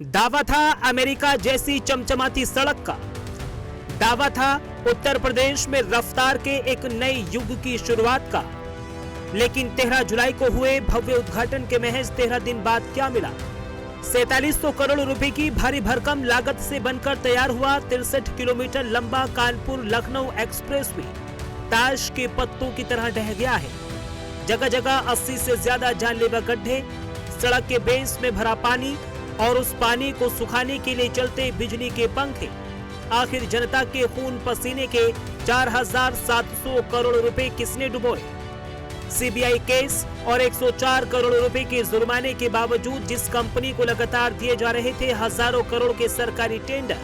दावा था अमेरिका जैसी चमचमाती सड़क का। दावा था उत्तर प्रदेश में रफ्तार के एक नए युग की शुरुआत का। लेकिन 13 जुलाई को हुए भव्य उद्घाटन के महज 13 दिन बाद क्या मिला? 4700 करोड़ रुपए की भारी भरकम लागत से बनकर तैयार हुआ 63 किलोमीटर लंबा कानपुर लखनऊ एक्सप्रेसवे ताश के पत्तों की तरह ढह गया है। जगह जगह 80 से ज्यादा जानलेवा गड्ढे, सड़क के बेस में भरा पानी और उस पानी को सुखाने के लिए चलते बिजली के पंखे। आखिर जनता के खून पसीने के 4700 करोड़ रुपए किसने डुबोए? सीबीआई केस और 104 करोड़ रुपए के जुर्माने के बावजूद जिस कंपनी को लगातार दिए जा रहे थे हजारों करोड़ के सरकारी टेंडर,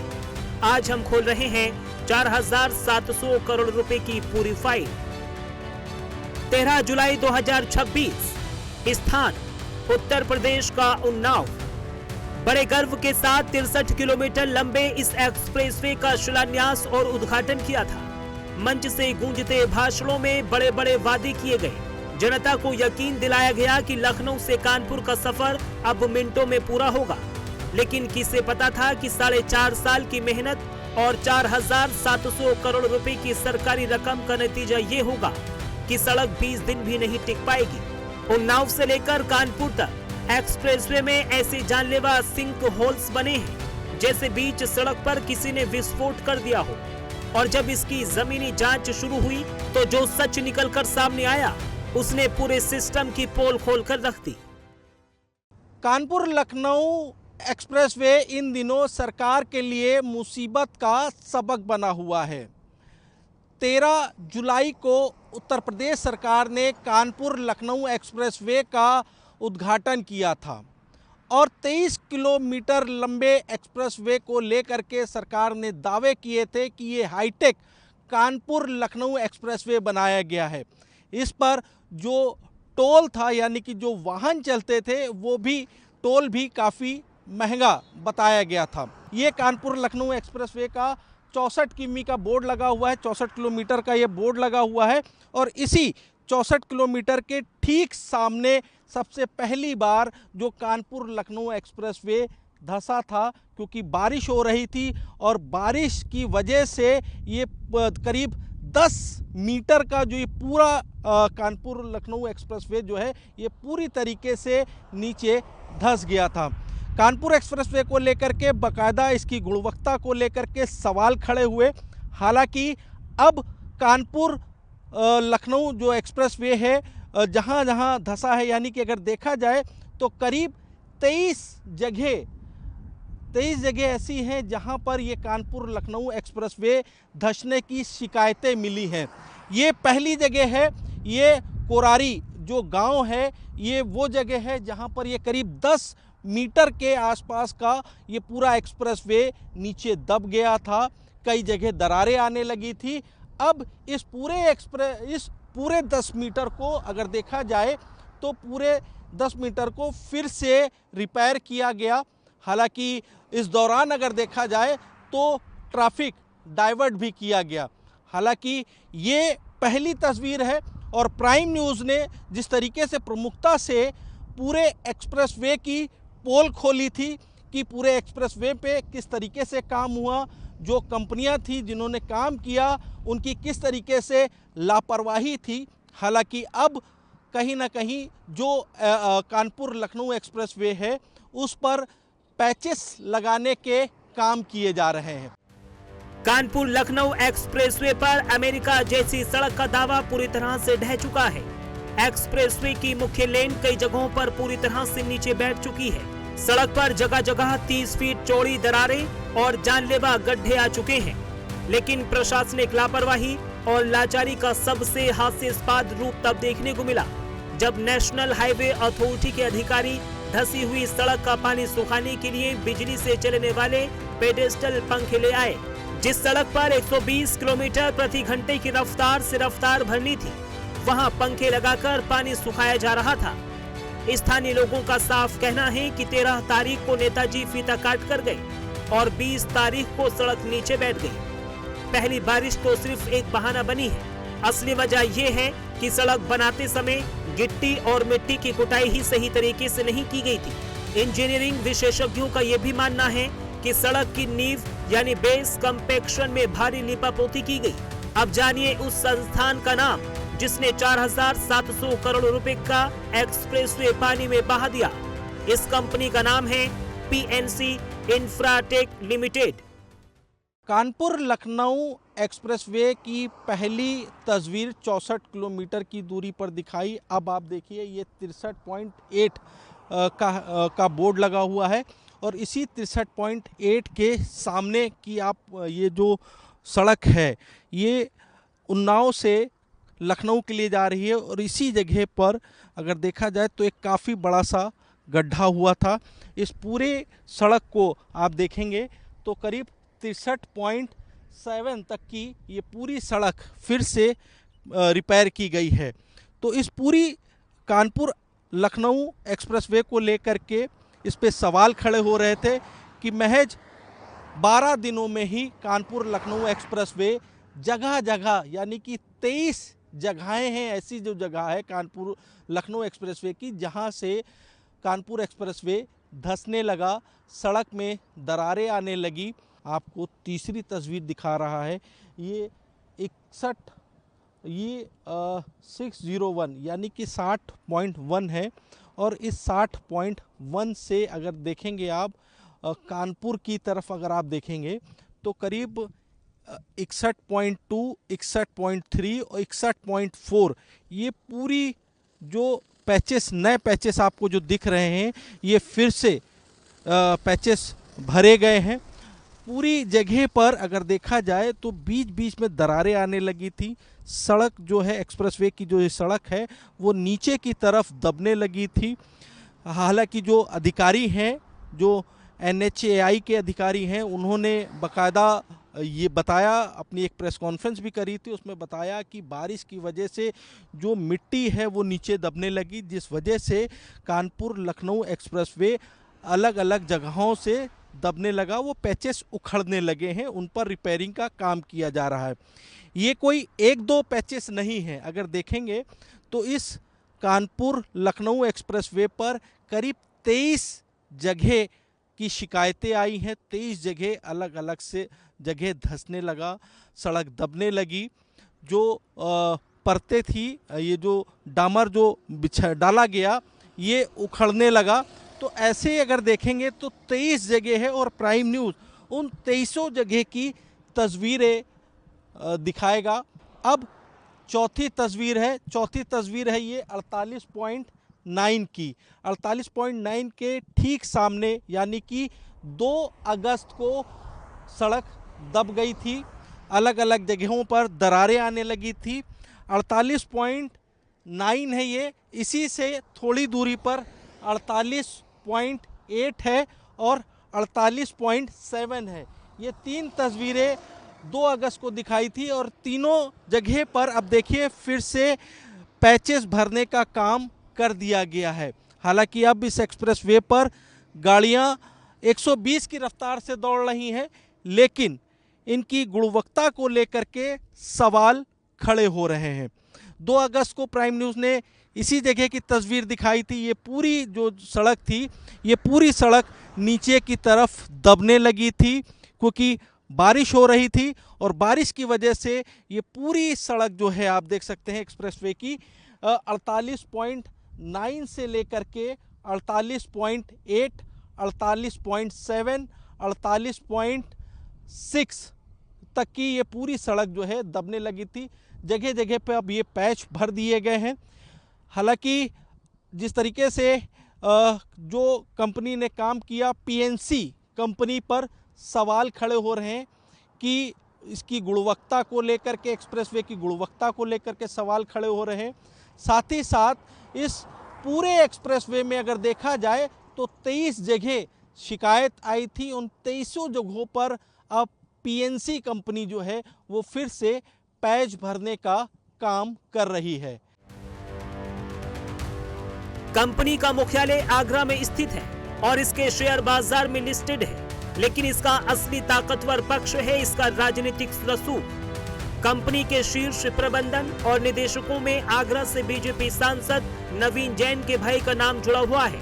आज हम खोल रहे हैं 4700 करोड़ रुपए की पूरी फाइल। 13 जुलाई 2026, स्थान उत्तर प्रदेश का उन्नाव। बड़े गर्व के साथ 63 किलोमीटर लंबे इस एक्सप्रेसवे का शिलान्यास और उद्घाटन किया था। मंच से गूंजते भाषणों में बड़े बड़े वादे किए गए। जनता को यकीन दिलाया गया कि लखनऊ से कानपुर का सफर अब मिनटों में पूरा होगा। लेकिन किसे पता था कि 4.5 साल की मेहनत और 4700 करोड़ रुपए की सरकारी रकम का नतीजा ये होगा कि सड़क 20 दिन भी नहीं टिक पाएगी। उन्नाव से लेकर कानपुर तक एक्सप्रेसवे में ऐसे जानलेवा सिंक होल्स बने हैं जैसे बीच सड़क पर किसी ने विस्फोट कर दिया हो। और जब इसकी जमीनी जांच शुरू हुई तो जो सच निकलकर सामने आया उसने पूरे सिस्टम की पोल खोलकर रख दी। कानपुर लखनऊ एक्सप्रेसवे इन दिनों सरकार के लिए मुसीबत का सबक बना हुआ है। 13 जुलाई को उत्तर प्रदेश सरकार ने कानपुर लखनऊ एक्सप्रेसवे का उद्घाटन किया था और 23 किलोमीटर लंबे एक्सप्रेसवे को लेकर के सरकार ने दावे किए थे कि ये हाईटेक कानपुर लखनऊ एक्सप्रेसवे बनाया गया है। इस पर जो टोल था यानी कि जो वाहन चलते थे वो भी टोल भी काफ़ी महंगा बताया गया था। ये कानपुर लखनऊ एक्सप्रेसवे का 64 किमी का बोर्ड लगा हुआ है, 64 किलोमीटर का ये बोर्ड लगा हुआ है और इसी 64 किलोमीटर के ठीक सामने सबसे पहली बार जो कानपुर लखनऊ एक्सप्रेसवे धंसा था क्योंकि बारिश हो रही थी और बारिश की वजह से ये करीब 10 मीटर का जो ये पूरा कानपुर लखनऊ एक्सप्रेसवे जो है ये पूरी तरीके से नीचे धंस गया था। कानपुर एक्सप्रेसवे को लेकर के बाकायदा इसकी गुणवत्ता को लेकर के सवाल खड़े हुए। हालांकि अब कानपुर लखनऊ जो एक्सप्रेसवे है जहां जहां धंसा है यानी कि अगर देखा जाए तो करीब 23 जगह ऐसी हैं जहां पर ये कानपुर लखनऊ एक्सप्रेसवे धंसने की शिकायतें मिली हैं। ये पहली जगह है, ये कोरारी जो गांव है ये वो जगह है जहां पर ये करीब 10 मीटर के आसपास का ये पूरा एक्सप्रेसवे नीचे दब गया था। कई जगह दरारें आने लगी थी। अब इस पूरे 10 मीटर को अगर देखा जाए तो पूरे 10 मीटर को फिर से रिपेयर किया गया। हालांकि इस दौरान अगर देखा जाए तो ट्रैफिक डाइवर्ट भी किया गया। हालांकि ये पहली तस्वीर है और प्राइम न्यूज़ ने जिस तरीके से प्रमुखता से पूरे एक्सप्रेसवे की पोल खोली थी कि पूरे एक्सप्रेसवे पे किस तरीके से काम हुआ, जो कंपनियां थी जिन्होंने काम किया उनकी किस तरीके से लापरवाही थी। हालांकि अब कहीं ना कहीं जो कानपुर लखनऊ एक्सप्रेसवे है उस पर पैचेस लगाने के काम किए जा रहे हैं। कानपुर लखनऊ एक्सप्रेसवे पर अमेरिका जैसी सड़क का दावा पूरी तरह से ढह चुका है। एक्सप्रेसवे की मुख्य लेन कई जगहों पर पूरी तरह से नीचे बैठ चुकी है। सड़क पर जगह जगह 30 फीट चौड़ी दरारें और जानलेवा गड्ढे आ चुके हैं। लेकिन प्रशासनिक लापरवाही और लाचारी का सबसे हास्यास्पद रूप तब देखने को मिला जब नेशनल हाईवे अथॉरिटी के अधिकारी धंसी हुई सड़क का पानी सुखाने के लिए बिजली से चलने वाले पेडेस्टल पंखे ले आए। जिस सड़क पर 120 किलोमीटर प्रति घंटे की रफ्तार से रफ्तार भरनी थी वहां पंखे लगाकर पानी सुखाया जा रहा था। स्थानीय लोगों का साफ कहना है कि 13 तारीख को नेताजी फीता काट कर गए और 20 तारीख को सड़क नीचे बैठ गई। पहली बारिश तो सिर्फ एक बहाना बनी है। असली वजह यह है कि सड़क बनाते समय गिट्टी और मिट्टी की कुटाई ही सही तरीके से नहीं की गई थी। इंजीनियरिंग विशेषज्ञों का यह भी मानना है कि सड़क की नींव यानी बेस कंपैक्शन में भारी लीपापोती की गई। अब जानिए उस संस्थान का नाम जिसने 4,700 करोड़ रुपए का एक्सप्रेसवे पानी में बहा दिया। इस कंपनी का नाम है PNC Infratech limited. Kanpur Lucknow expressway की पहली तस्वीर 64 किलोमीटर की दूरी पर दिखाई। अब आप देखिए ये 63.8 का बोर्ड लगा हुआ है और इसी 63.8 के सामने की आप ये जो सड़क है ये उन्नाव से लखनऊ के लिए जा रही है और इसी जगह पर अगर देखा जाए तो एक काफ़ी बड़ा सा गड्ढा हुआ था। इस पूरे सड़क को आप देखेंगे तो करीब 63.7 तक की ये पूरी सड़क फिर से रिपेयर की गई है। तो इस पूरी कानपुर लखनऊ एक्सप्रेसवे को लेकर के इस पे सवाल खड़े हो रहे थे कि महज 12 दिनों में ही कानपुर लखनऊ एक्सप्रेसवे जगह जगह यानी कि 23 जगहें हैं, ऐसी जो जगह है कानपुर लखनऊ एक्सप्रेसवे की जहां से कानपुर एक्सप्रेसवे धंसने लगा, सड़क में दरारें आने लगी। आपको तीसरी तस्वीर दिखा रहा है ये 601 यानी कि 60.1 है और इस 60.1 से अगर देखेंगे आप कानपुर की तरफ अगर आप देखेंगे तो करीब 61.2, 61.3 और 61.4 ये पूरी जो पैचेस नए पैचेस आपको जो दिख रहे हैं ये फिर से पैचेस भरे गए हैं। पूरी जगह पर अगर देखा जाए तो बीच बीच में दरारें आने लगी थी। सड़क जो है एक्सप्रेसवे की जो सड़क है वो नीचे की तरफ दबने लगी थी। हालांकि जो अधिकारी हैं, जो NHAI के अधिकारी हैं, उन्होंने बाकायदा ये बताया, अपनी एक प्रेस कॉन्फ्रेंस भी करी थी, उसमें बताया कि बारिश की वजह से जो मिट्टी है वो नीचे दबने लगी, जिस वजह से कानपुर लखनऊ एक्सप्रेसवे अलग अलग जगहों से दबने लगा, वो पैचेस उखड़ने लगे हैं, उन पर रिपेयरिंग का काम किया जा रहा है। ये कोई एक दो पैचेस नहीं है, अगर देखेंगे तो इस कानपुर लखनऊ एक्सप्रेसवे पर करीब 23 जगह की शिकायतें आई हैं। 23 जगह अलग अलग से जगह धंसने लगा, सड़क दबने लगी, जो परतें थी, ये जो डामर जो डाला गया ये उखड़ने लगा। तो ऐसे अगर देखेंगे तो 23 जगह है और प्राइम न्यूज़ उन 23 जगह की तस्वीरें दिखाएगा। अब चौथी तस्वीर है ये 48.9 की। 48.9 के ठीक सामने यानी कि 2 अगस्त को सड़क दब गई थी, अलग अलग जगहों पर दरारें आने लगी थी। 48.9 है ये, इसी से थोड़ी दूरी पर 48.8 है और 48.7 है। ये 3 तस्वीरें 2 अगस्त को दिखाई थी और तीनों जगह पर अब देखिए फिर से पैचेस भरने का काम कर दिया गया है। हालांकि अब इस एक्सप्रेसवे पर गाड़ियां 120 की रफ्तार से दौड़ रही हैं, लेकिन इनकी गुणवत्ता को लेकर के सवाल खड़े हो रहे हैं। 2 अगस्त को प्राइम न्यूज़ ने इसी जगह की तस्वीर दिखाई थी। ये पूरी जो सड़क थी ये पूरी सड़क नीचे की तरफ दबने लगी थी क्योंकि बारिश हो रही थी और बारिश की वजह से ये पूरी सड़क जो है आप देख सकते हैं एक्सप्रेसवे की 48.9 से लेकर के 48.8, 48.7, 48.6 तक की ये पूरी सड़क जो है दबने लगी थी। जगह जगह पे अब ये पैच भर दिए गए हैं। हालांकि जिस तरीके से जो कंपनी ने काम किया, पीएनसी कंपनी पर सवाल खड़े हो रहे हैं कि इसकी गुणवत्ता को लेकर के, एक्सप्रेसवे की गुणवत्ता को लेकर के सवाल खड़े हो रहे हैं। साथ ही साथ इस पूरे एक्सप्रेसवे में अगर देखा जाए तो 23 जगह शिकायत आई थी। उन 23 जगहों पर अब पीएनसी कंपनी जो है वो फिर से पैच भरने का काम कर रही है। कंपनी का मुख्यालय आगरा में स्थित है और इसके शेयर बाजार में लिस्टेड है, लेकिन इसका असली ताकतवर पक्ष है इसका राजनीतिक रसूख। कंपनी के शीर्ष प्रबंधन और निदेशकों में आगरा से बीजेपी सांसद नवीन जैन के भाई का नाम जुड़ा हुआ है।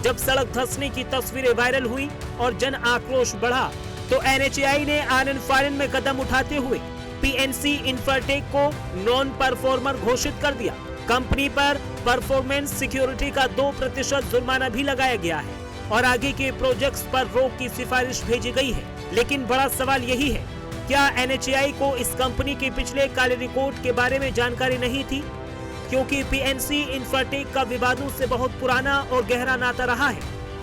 जब सड़क धंसने की तस्वीरें वायरल हुई और जन आक्रोश बढ़ा तो NHAI ने आनन फानन में कदम उठाते हुए PNC इंफ्राटेक को नॉन परफॉर्मर घोषित कर दिया। कंपनी पर परफॉर्मेंस सिक्योरिटी का 2% जुर्माना भी लगाया गया है और आगे के प्रोजेक्ट्स पर रोक की सिफारिश भेजी गई है। लेकिन बड़ा सवाल यही है, क्या NHAI को इस कंपनी के पिछले काले रिकॉर्ड के बारे में जानकारी नहीं थी? क्योंकि PNC इंफ्राटेक का विवादों से बहुत पुराना और गहरा नाता रहा है।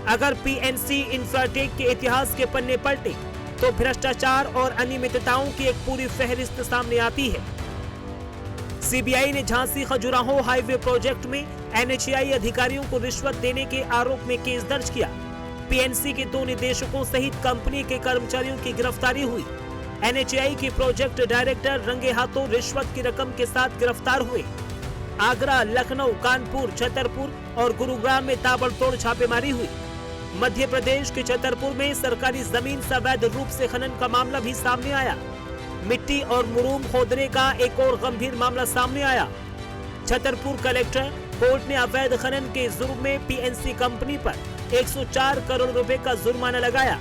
अगर PNC इंफ्राटेक के इतिहास के पन्ने पलटे तो भ्रष्टाचार और अनियमितताओं की एक पूरी फहरिस्त सामने आती है। CBI ने झांसी खजुराहो हाईवे प्रोजेक्ट में NHAI अधिकारियों को रिश्वत देने के आरोप में केस दर्ज किया। PNC के 2 निदेशकों सहित कंपनी के कर्मचारियों की गिरफ्तारी हुई। NHAI के प्रोजेक्ट डायरेक्टर रंगे हाथों रिश्वत की रकम के साथ गिरफ्तार हुए। आगरा, लखनऊ, कानपुर, छतरपुर और गुरुग्राम में ताबड़तोड़ छापेमारी हुई। मध्य प्रदेश के छतरपुर में सरकारी जमीन से अवैध रूप से खनन का मामला भी सामने आया। मिट्टी और मुरूम खोदने का एक और गंभीर मामला सामने आया। छतरपुर कलेक्टर कोर्ट ने अवैध खनन के जुर्म में PNC कंपनी पर 104 करोड़ रुपए का जुर्माना लगाया।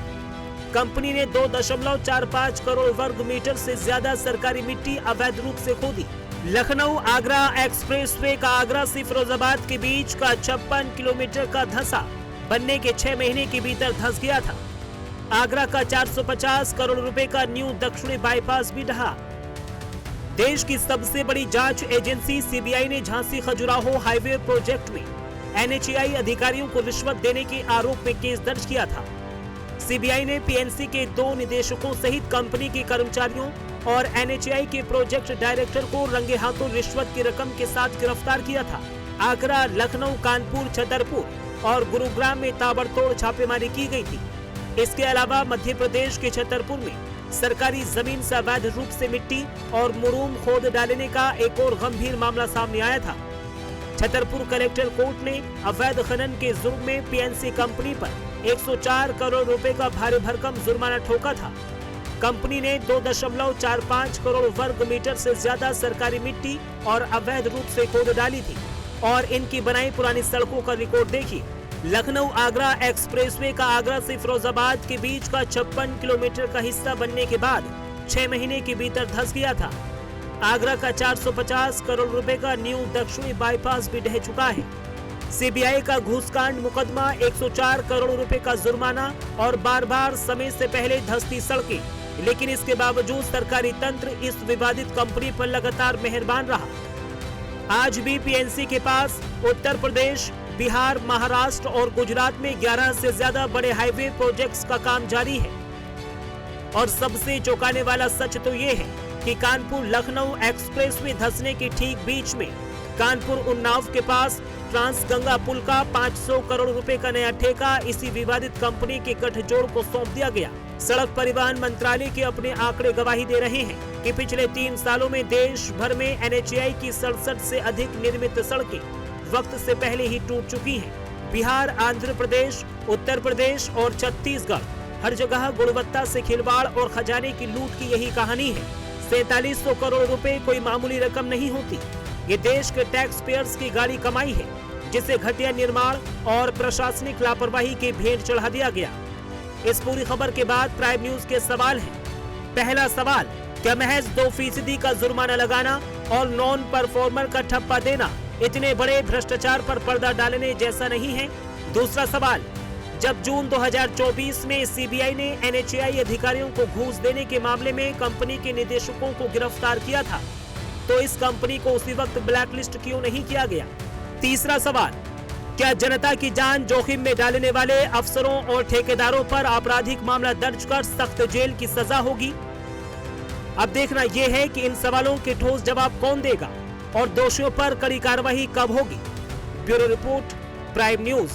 कंपनी ने 2.45 करोड़ वर्ग मीटर से ज्यादा सरकारी मिट्टी अवैध रूप से खोदी। लखनऊ आगरा एक्सप्रेसवे का आगरा से फिरोजाबाद के बीच का 56 किलोमीटर का धंसा बनने के 6 महीने के भीतर धंस गया था। आगरा का 450 करोड़ रुपए का न्यू दक्षिणी बाईपास भी ढहा। देश की सबसे बड़ी जांच एजेंसी CBI ने झांसी खजुराहो हाईवे प्रोजेक्ट में NHAI अधिकारियों को रिश्वत देने के आरोप में केस दर्ज किया था। CBI ने PNC के 2 निदेशकों सहित कंपनी के कर्मचारियों और NHAI के प्रोजेक्ट डायरेक्टर को रंगे हाथों रिश्वत की रकम के साथ गिरफ्तार किया था। आगरा, लखनऊ, कानपुर, छतरपुर और गुरुग्राम में ताबड़तोड़ छापेमारी की गई थी। इसके अलावा मध्य प्रदेश के छतरपुर में सरकारी जमीन से अवैध रूप से मिट्टी और मुरूम खोद डालने का एक और गंभीर मामला सामने आया था। छतरपुर कलेक्टर कोर्ट ने अवैध खनन के जुर्म में PNC कंपनी पर 104 करोड़ रुपए का भारी भरकम जुर्माना ठोका था। कंपनी ने 2.45 करोड़ वर्ग मीटर से ज्यादा सरकारी मिट्टी और अवैध रूप से खोद डाली थी और इनकी बनाई पुरानी सड़कों का रिकॉर्ड देखिए। लखनऊ आगरा एक्सप्रेसवे का आगरा से फिरोजाबाद के बीच का 56 किलोमीटर का हिस्सा बनने के बाद 6 महीने के भीतर धंस गया था। आगरा का 450 करोड़ रुपए का न्यू दक्षिणी बाईपास भी ढह चुका है। CBI का घूसकांड मुकदमा, 104 करोड़ रुपए का जुर्माना और बार-बार समय से पहले धंसती सड़कें, लेकिन इसके बावजूद सरकारी तंत्र इस विवादित कंपनी पर लगातार मेहरबान रहा। आज भी PNC के पास उत्तर प्रदेश, बिहार, महाराष्ट्र और गुजरात में 11 से ज्यादा बड़े हाईवे प्रोजेक्ट्स का काम जारी है। और सबसे चौंकाने वाला सच तो ये है कि कानपुर लखनऊ एक्सप्रेसवे धंसने के ठीक बीच में कानपुर उन्नाव के पास ट्रांसगंगा पुल का 500 करोड़ रुपए का नया ठेका इसी विवादित कंपनी के गठजोड़ को सौंप दिया गया। सड़क परिवहन मंत्रालय के अपने आंकड़े गवाही दे रहे हैं कि पिछले 3 सालों में देश भर में NHAI की 67 से अधिक निर्मित सड़कें वक्त से पहले ही टूट चुकी हैं। बिहार, आंध्र प्रदेश, उत्तर प्रदेश और छत्तीसगढ़, हर जगह गुणवत्ता से खिलवाड़ और खजाने की लूट की यही कहानी है। 4700 करोड़ रुपए कोई मामूली रकम नहीं होती। ये देश के टैक्स पेयर्स की गाड़ी कमाई है, जिसे घटिया निर्माण और प्रशासनिक लापरवाही के भेंट चढ़ा दिया गया। इस पूरी खबर के बाद प्राइम न्यूज के सवाल हैं। पहला सवाल, क्या महज 2% का जुर्माना लगाना और नॉन परफॉर्मर का ठप्पा देना इतने बड़े भ्रष्टाचार पर पर्दा डालने जैसा नहीं है? दूसरा सवाल, जब जून 2024 में CBI ने NHAI अधिकारियों को घूस देने के मामले में कंपनी के निदेशकों को गिरफ्तार किया था, तो इस कंपनी को उसी वक्त ब्लैकलिस्ट क्यों नहीं किया गया? तीसरा सवाल, क्या जनता की जान जोखिम में डालने वाले अफसरों और ठेकेदारों पर आपराधिक मामला दर्ज कर सख्त जेल की सजा होगी? अब देखना यह है कि इन सवालों के ठोस जवाब कौन देगा और दोषियों पर कड़ी कार्रवाई कब होगी। Bureau report, prime news.